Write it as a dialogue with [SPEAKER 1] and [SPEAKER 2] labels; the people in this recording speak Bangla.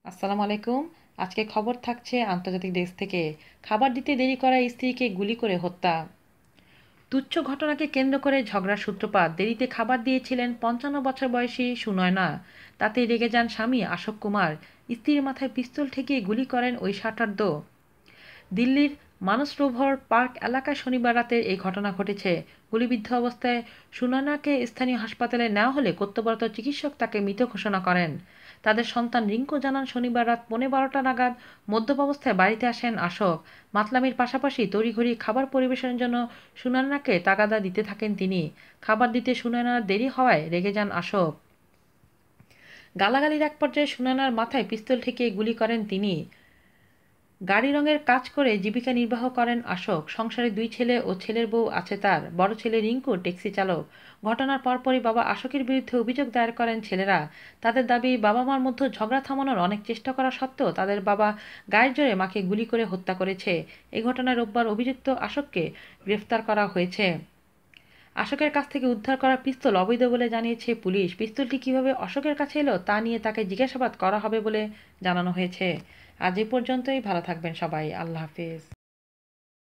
[SPEAKER 1] আসসালামু আলাইকুম। আজকে খবর থাকছে আন্তর্জাতিক ডেস্ক থেকে। খাবার দিতে দেরি করায় স্ত্রীকে গুলি করে হত্যা। তুচ্ছ ঘটনাকে কেন্দ্র করে ঝগড়ার সূত্রপাত। দেরিতে খাবার দিয়েছিলেন ৫৫ বছর বয়সী সুনয়না। তাতে রেগে যান স্বামী অশোক কুমার। স্ত্রীর মাথায় পিস্তল ঠেকিয়ে গুলি করেন ওই ষাটার্ধ। দিল্লির মানসরোভার পার্ক এলাকায় শনিবার রাতে এই ঘটনা ঘটেছে। গুলিবিদ্ধ অবস্থায় সুনয়নাকে স্থানীয় হাসপাতালে নেওয়া হলে কর্তব্যরত চিকিৎসক তাকে মৃত ঘোষণা করেন। তাদের সন্তান রিঙ্কু জানান, শনিবার রাত 12:15 নাগাদ মদ্যপ অবস্থায় বাড়িতে আসেন অশোক। মাতলামির পাশাপাশি তড়িঘড়ি খাবার পরিবেশনের জন্য সুনয়নাকে তাগাদা দিতে থাকেন তিনি। খাবার দিতে সুনয়নার দেরি হওয়ায় রেগে যান অশোক। গালাগালির এক পর্যায়ে সুনয়নার মাথায় পিস্তল ঠেকিয়ে গুলি করেন তিনি। গাড়ি রঙের কাজ করে জীবিকা নির্বাহ করেন অশোক। সংসারে 2 ছেলে ও ছেলের বউ আছে তার। বড় ছেলে রিঙ্কু ট্যাক্সি চালক। ঘটনার পরপরই বাবা অশোকের বিরুদ্ধে অভিযোগ দায়ের করেন ছেলেরা। তাদের দাবি, বাবা মার মধ্যে ঝগড়া থামানোর অনেক চেষ্টা করা সত্ত্বেও তাদের বাবা গায়ের জোরে মাকে গুলি করে হত্যা করেছে। এই ঘটনায় রোববার অভিযুক্ত অশোককে গ্রেফতার করা হয়েছে। অশোকের কাছ থেকে উদ্ধার করা পিস্তল অবৈধ বলে জানিয়েছে পুলিশ। পিস্তলটি কীভাবে অশোকের কাছে এলো তা নিয়ে তাকে জিজ্ঞাসাবাদ করা হবে বলে জানানো হয়েছে। আজ এ পর্যন্তই। ভালো থাকবেন সবাই। আল্লাহ হাফেজ।